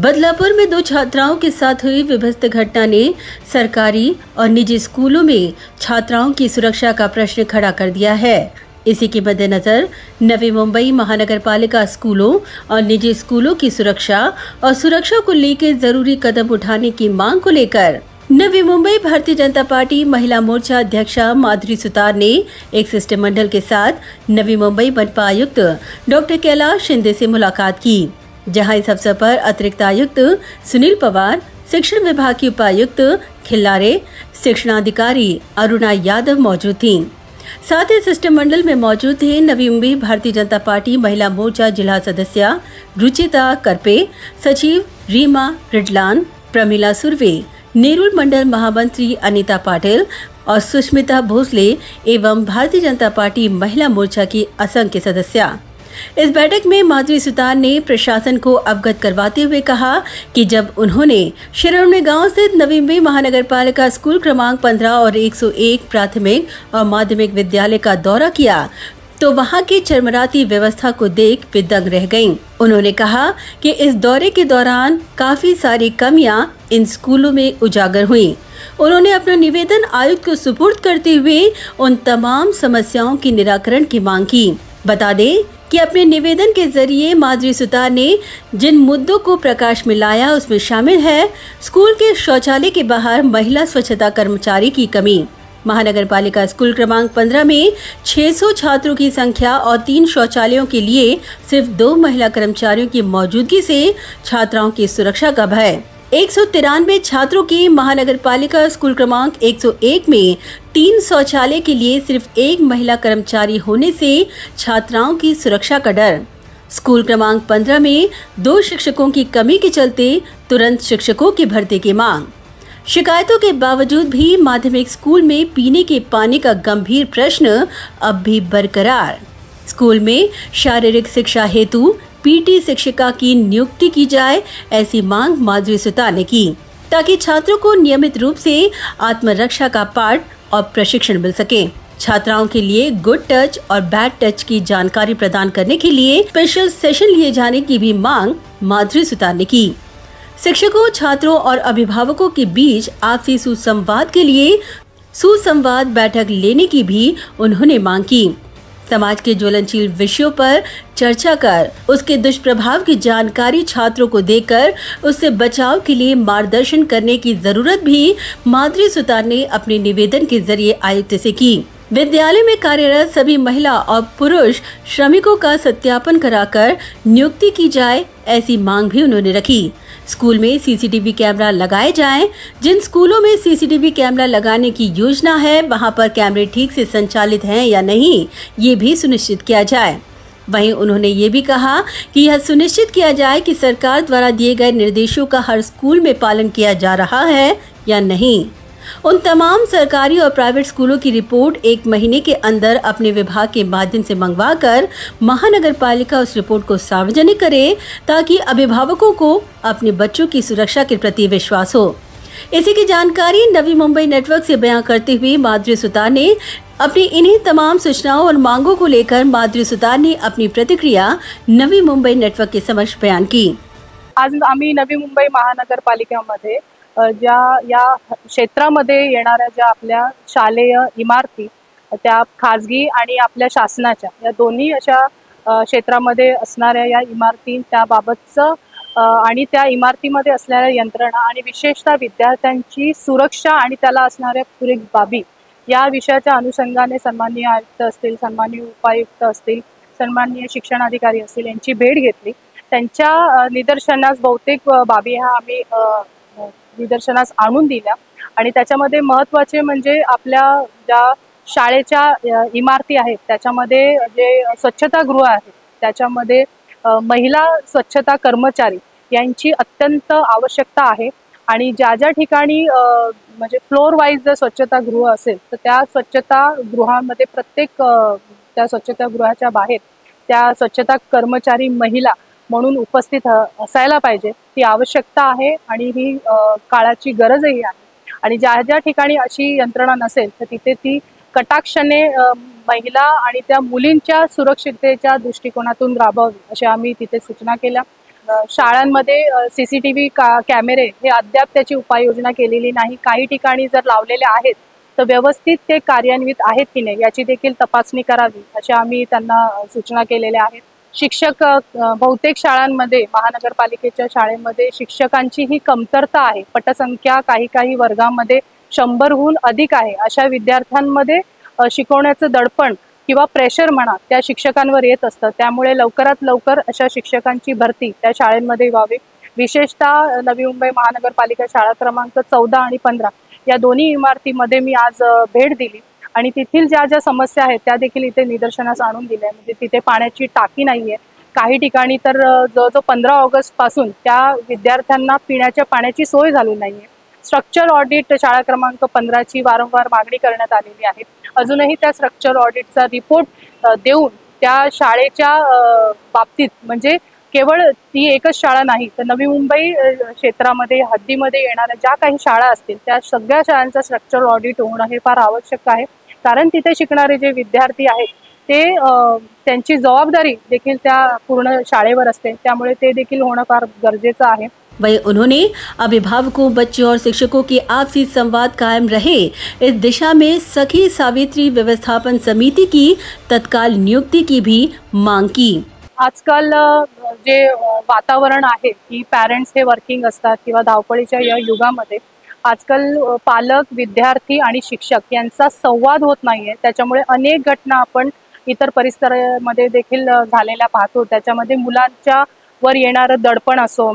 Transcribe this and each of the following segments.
बदलापुर में 2 छात्राओं के साथ हुई विभत्स घटना ने सरकारी और निजी स्कूलों में छात्राओं की सुरक्षा का प्रश्न खड़ा कर दिया है। इसी के मद्देनजर नवी मुंबई महानगर पालिका स्कूलों और निजी स्कूलों की सुरक्षा को लेकर जरूरी कदम उठाने की मांग को लेकर नवी मुंबई भारतीय जनता पार्टी महिला मोर्चा अध्यक्षा माधुरी सुतार ने एक शिष्टमंडल के साथ नवी मुंबई मनपा आयुक्त डॉक्टर कैलाश शिंदे से मुलाकात की, जहां इस अवसर पर अतिरिक्त आयुक्त सुनील पवार, शिक्षण विभाग की उपायुक्त खिल्लारे, शिक्षणाधिकारी अरुणा यादव मौजूद थीं। साथ ही शिष्टमंडल में मौजूद थे नवी मुंबई भारतीय जनता पार्टी महिला मोर्चा जिला सदस्य रुचिता करपे, सचिव रीमा रिडलान, प्रमिला सुरवे, नेरुल मंडल महामंत्री अनीता पाटिल और सुष्मिता भोसले एवं भारतीय जनता पार्टी महिला मोर्चा की असंख्य सदस्य। इस बैठक में माधुरी सुतार ने प्रशासन को अवगत करवाते हुए कहा कि जब उन्होंने शिरोमणि गांव स्थित नवी मुंबई महानगर पालिका स्कूल क्रमांक 15 और 101 प्राथमिक और माध्यमिक विद्यालय का दौरा किया तो वहां की चरमराती व्यवस्था को देख वे दंग रह गयीं। उन्होंने कहा कि इस दौरे के दौरान काफी सारी कमियां इन स्कूलों में उजागर हुई। उन्होंने अपना निवेदन आयुक्त को सुपुर्द करते हुए उन तमाम समस्याओं की निराकरण की मांग की। बता दें कि अपने निवेदन के जरिए माधुरी सुतार ने जिन मुद्दों को प्रकाश में लाया उसमें शामिल है स्कूल के शौचालय के बाहर महिला स्वच्छता कर्मचारी की कमी, महानगर पालिका स्कूल क्रमांक 15 में 600 छात्रों की संख्या और 3 शौचालयों के लिए सिर्फ 2 महिला कर्मचारियों की मौजूदगी से छात्राओं की सुरक्षा का भय, 193 छात्रों की महानगर पालिका स्कूल क्रमांक 101 में 3 शौचालय के लिए सिर्फ 1 महिला कर्मचारी होने से छात्राओं की सुरक्षा का डर, स्कूल क्रमांक 15 में 2 शिक्षकों की कमी के चलते तुरंत शिक्षकों की भर्ती की मांग। शिकायतों के बावजूद भी माध्यमिक स्कूल में पीने के पानी का गंभीर प्रश्न अब भी बरकरार। स्कूल में शारीरिक शिक्षा हेतु पीटी शिक्षिका की नियुक्ति की जाए, ऐसी मांग माधुरी सुतार ने की ताकि छात्रों को नियमित रूप से आत्मरक्षा का पाठ और प्रशिक्षण मिल सके। छात्राओं के लिए गुड टच और बैड टच की जानकारी प्रदान करने के लिए स्पेशल सेशन लिए जाने की भी मांग माधुरी सुतार ने की। शिक्षकों, छात्रों और अभिभावकों के बीच आपसी सुसंवाद के लिए सुसंवाद बैठक लेने की भी उन्होंने मांग की। समाज के ज्वलनशील विषयों पर चर्चा कर उसके दुष्प्रभाव की जानकारी छात्रों को देकर उससे बचाव के लिए मार्गदर्शन करने की जरूरत भी माधुरी सुतार ने अपने निवेदन के जरिए आयुक्त से की। विद्यालय में कार्यरत सभी महिला और पुरुष श्रमिकों का सत्यापन कराकर नियुक्ति की जाए, ऐसी मांग भी उन्होंने रखी। स्कूल में सीसीटीवी कैमरा लगाए जाएं। जिन स्कूलों में सीसीटीवी कैमरा लगाने की योजना है वहां पर कैमरे ठीक से संचालित हैं या नहीं, ये भी सुनिश्चित किया जाए। वहीं उन्होंने ये भी कहा कि यह सुनिश्चित किया जाए कि सरकार द्वारा दिए गए निर्देशों का हर स्कूल में पालन किया जा रहा है या नहीं। उन तमाम सरकारी और प्राइवेट स्कूलों की रिपोर्ट 1 महीने के अंदर अपने विभाग के माध्यम से मंगवाकर महानगर पालिका उस रिपोर्ट को सार्वजनिक करे ताकि अभिभावकों को अपने बच्चों की सुरक्षा के प्रति विश्वास हो। इसी की जानकारी नवी मुंबई नेटवर्क से बयां करते हुए माधुरी सुतार ने अपनी इन्हीं तमाम सूचनाओं और मांगों को लेकर माधुरी सुतार ने अपनी प्रतिक्रिया नवी मुंबई नेटवर्क के समक्ष बयान की। आज आम्ही नवी मुंबई महानगरपालिकेमध्ये ज्या या क्षेत्रामध्ये येणाऱ्या ज्या आपल्या शालेय इमारती त्या खाजगी आणि आपल्या शासनाच्या या दोन्ही अशा क्षेत्रामध्ये असणाऱ्या या इमारती त्याबाबतचं आणि त्या इमारतीमध्ये असणाऱ्या यंत्रणा आणि विशेषतः विद्यार्थ्यांची सुरक्षा आणि त्याला असणाऱ्या पूरक बाबी या विषयाच्या अनुषंगाने सन्माननीय आयुक्त असतील, सन्माननीय उपायुक्त असतील, सन्माननीय शिक्षणाधिकारी असतील यांची भेट घेतली। त्यांच्या निदर्शनास बहुतेक बाबी ह्या आम्ही निदर्शनास आणून दिल्या आणि त्याच्यामध्ये महत्त्वाचे म्हणजे आपल्या ज्या शाळेच्या इमारती आहेत त्याच्यामध्ये जे स्वच्छतागृह आहेत त्याच्यामध्ये महिला स्वच्छता कर्मचारी यांची अत्यंत आवश्यकता आहे आणि ज्या ज्या ठिकाणी म्हणजे फ्लोर वाईज जर स्वच्छतागृह असेल तर त्या स्वच्छतागृहामध्ये प्रत्येक त्या स्वच्छतागृहाच्या बाहेर त्या स्वच्छता कर्मचारी महिला म्हणून उपस्थित असायला पाहिजे, ती आवश्यकता आहे आणि ही काळाची गरजही आहे। आणि ज्या ज्या ठिकाणी अशी यंत्रणा नसेल तर तिथे ती कटाक्षाने महिला आणि त्या मुलींच्या सुरक्षिततेच्या दृष्टिकोनातून राबवावी अशा आम्ही तिथे सूचना केल्या। शाळांमध्ये CCTV कॅमेरे हे अद्याप त्याची उपाययोजना केलेली नाही. काही ठिकाणी जर लावलेले आहेत तर व्यवस्थित ते कार्यान्वित आहेत की नाही याची देखील तपासणी करावी अशी आम्ही त्यांना सूचना केलेल्या आहेत. शिक्षक बहुतेक शाळांमध्ये महानगरपालिकेच्या शाळेमध्ये शिक्षकांची ही कमतरता आहे. पटसंख्या काही वर्गामध्ये 100हून अधिक आहे. अशा विद्यार्थ्यांमध्ये शिकवण्याचं दडपण किंवा प्रेशर म्हणा त्या शिक्षकांवर येत असतं. त्यामुळे लवकरात लवकर अशा शिक्षकांची भरती त्या शाळेमध्ये व्हावी. विशेषतः नवी मुंबई महानगरपालिका शाळा क्रमांक 14 आणि 15 या दोन्ही इमारतीमध्ये मी आज भेट दिली आणि तेथील ज्या समस्या आहेत त्या देखील इथे निदर्शनास आणून दिल्या. म्हणजे तिथे पाण्याची टाकी नाहीये. काही ठिकाणी तर जवळजवळ 15 ऑगस्ट पासून त्या विद्यार्थ्यांना पिण्याच्या पाण्याची सोय झाली नाहीये. स्ट्रक्चर ऑडिट शाळा क्रमांक 15ची वारंवार मागणी करण्यात आलेली आहे. अजूनही त्या स्ट्रक्चर ऑडिटचा रिपोर्ट देऊन त्या शाळेच्या बाबतीत म्हणजे केवळ ती एकच शाळा नाही तर नवी मुंबई क्षेत्रामध्ये हद्दीमध्ये येणाऱ्या ज्या काही शाळा असतील त्या सगळ्या शाळांचा स्ट्रक्चर ऑडिट होणं हे फार आवश्यक आहे. कारण तिथे शिकणारे जे विद्यार्थी आहेत ते त्यांची जबाबदारी देखील त्या पूर्ण शाळेवर असते. त्यामुळे ते देखील होणं फार गरजेचं आहे. वहीं उन्होंने अभिभावकों, बच्चों और शिक्षकों के आपसी संवाद कायम रहे इस दिशा में सखी सावित्री व्यवस्थापन समिति की तत्काल नियुक्ति की भी मांग की. आजकाल जे वातावरण आहे की पॅरेंट्स हे वर्किंग असतात किंवा धावपळीच्या या युगामध्ये आजकाल पालक, विद्यार्थी आणि शिक्षक यांचा संवाद होत नाहीये. त्याच्यामुळे अनेक घटना आपण इतर परिसरामध्ये देखील झालेल्या पाहतो. त्याच्यामध्ये मुलांच्या वर येणारं दडपण असो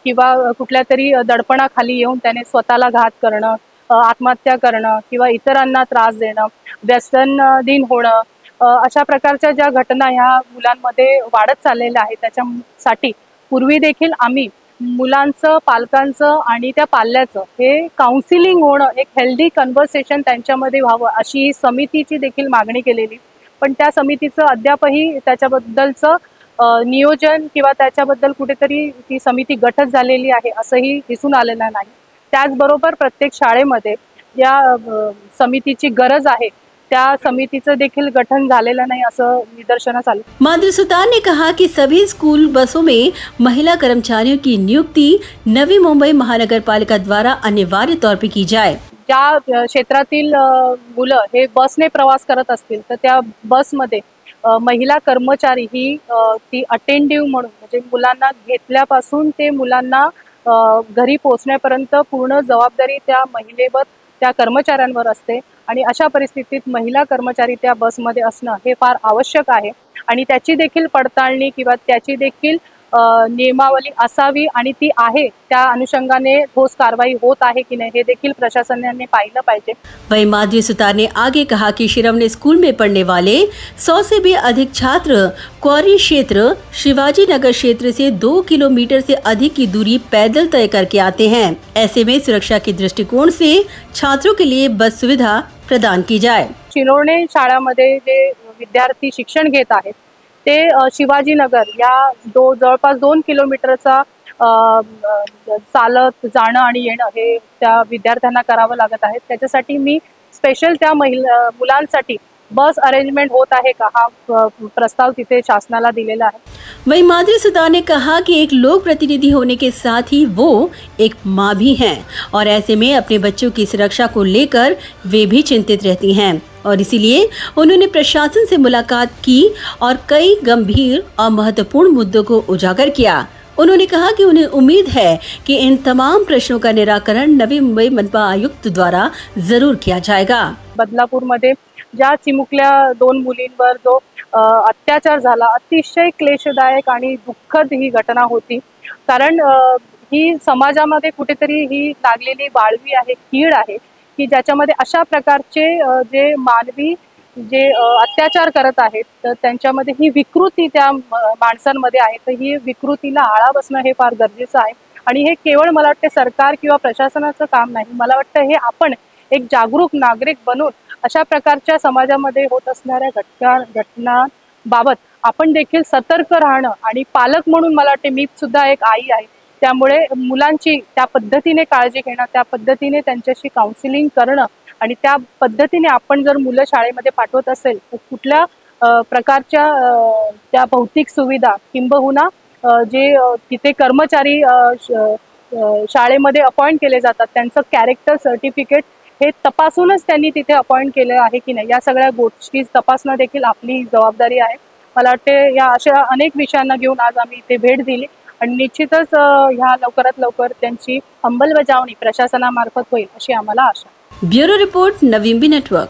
किंवा कुठल्या तरी दडपणाखाली येऊन त्याने स्वतःला घात करणं, आत्महत्या करणं किंवा इतरांना त्रास देणं, व्यसनाधीन होणं, अशा प्रकारच्या ज्या घटना ह्या मुलांमध्ये वाढत चाललेल्या आहेत. त्याच्यासाठी पूर्वी देखील आम्ही मुलांचं, पालकांचं आणि त्या पाल्याचं हे काउन्सिलिंग होणं, एक हेल्दी कन्व्हर्सेशन त्यांच्यामध्ये व्हावं अशी समितीची देखील मागणी केलेली. पण त्या समितीचं अद्यापही त्याच्याबद्दलचं नियोजन किंवा त्याच्याबद्दल कुठेतरी ती समिती गठच झालेली आहे असंही दिसून आलेलं नाही. त्याचबरोबर प्रत्येक शाळेमध्ये या समितीची गरज आहे त्या समितीचं देखील गठन झालेलं नाही असं निदर्शनास आलं. माधुरी सुतार ने कहा कि सभी स्कूल बसों में महिला कर्मचारियों की नियुक्ति नवी मुंबई महानगर पालिका द्वारा अनिवार्य तौर पर की जाए. ज्या क्षेत्रातील मुलं हे बसने प्रवास करत असतील तर त्या बसमध्ये महिला कर्मचारी ही ती अटेंडिव्ह म्हणून म्हणजे मुलांना घेतल्यापासून ते मुलांना घरी पोहोचण्यापर्यंत पूर्ण जबाबदारी त्या महिलेवर, त्या कर्मचाऱ्यांवर असते. आणि अशा परिस्थितीत महिला कर्मचारी त्या बसमध्ये असणं हे फार आवश्यक आहे आणि त्याची देखील पडताळणी किंवा त्याची देखील नियमावली असावी आणि ती आहे. त्या अनुषंगाने ठोस कारवाई होत आहे की नहीं हे देखील प्रशासनाने पाहिलं पाहिजे. वहीं माधुरी सुतार ने आगे कहा कि शिरोमणि स्कूल में पढ़ने वाले 100 से भी अधिक छात्र क्वारी क्षेत्र, शिवाजी नगर क्षेत्र से 2 किलोमीटर से अधिक की दूरी पैदल तय करके आते हैं. ऐसे में सुरक्षा के दृष्टिकोण से छात्रों के लिए बस सुविधा प्रदान की जाए. शिरोमणी शाळामध्ये जे विद्यार्थी शिक्षण घेत आहेत ते शिवाजीनगर या जवळपास 2 किलोमीटरचा चालत जाणं आणि येणं हे त्या विद्यार्थ्यांना करावं लागत आहे. त्याच्यासाठी मी स्पेशल त्या मुलांसाठी बस अरेंजमेंट होत आहे का हा प्रस्ताव तिथे शासनाला दिलेला आहे. वहीं माधुरी सुतार ने कहा कि एक लोक प्रतिनिधि होने के साथ ही वो एक माँ भी हैं और ऐसे में अपने बच्चों की सुरक्षा को लेकर वे भी चिंतित रहती हैं और इसीलिए उन्होंने प्रशासन से मुलाकात की और कई गंभीर और महत्वपूर्ण मुद्दों को उजागर किया. उन्होंने कहा कि उन्हें उम्मीद है कि इन तमाम प्रश्नों का निराकरण नवी मुंबई मनपा आयुक्त द्वारा जरूर किया जाएगा. बदलापूरमध्ये ज्या चिमुकल्या 2 मुलींवर जो अत्याचार झाला अतिशय क्लेशदायक आणि दुःखद ही घटना होती. कारण ही समाजामध्ये कुठेतरी ही लागलेली वाळवी आहे, कीड आहे की ज्याच्यामध्ये अशा प्रकारचे जे मानवी जे अत्याचार करत आहेत तर त्यांच्यामध्ये ही विकृती त्या माणसांमध्ये आहे. तर ही विकृतीला आळा बसणं हे फार गरजेचं आहे आणि हे केवळ मला वाटतं सरकार किंवा प्रशासनाचं काम नाही. मला वाटतं हे आपण एक जागरूक नागरिक बनून अशा प्रकारच्या समाजामध्ये होत असणाऱ्या घटनांबाबत आपण देखील सतर्क राहणं आणि पालक म्हणून मला वाटते मी सुद्धा एक आई आहे त्यामुळे मुलांची त्या पद्धतीने काळजी घेणं, त्या पद्धतीने त्यांच्याशी काउन्सिलिंग करणं आणि त्या पद्धतीने आपण जर मुलं शाळेमध्ये पाठवत असेल तर कुठल्या प्रकारच्या त्या भौतिक सुविधा किंबहुना जे तिथे कर्मचारी शाळेमध्ये अपॉइंट केले जातात त्यांचं कॅरेक्टर सर्टिफिकेट हे तपासूनच त्यांनी तिथे अपॉइंट केले आहे की नाही, या सगळ्या गोष्टी तपासणं देखील आपली जबाबदारी आहे. मला वाटते या अशा अनेक विषयांना घेऊन आज आम्ही इथे भेट दिली आणि निश्चितच ह्या लवकरात लवकर त्यांची अंमलबजावणी प्रशासनामार्फत होईल अशी आम्हाला आशा. Bureau report, Navi Mumbai network.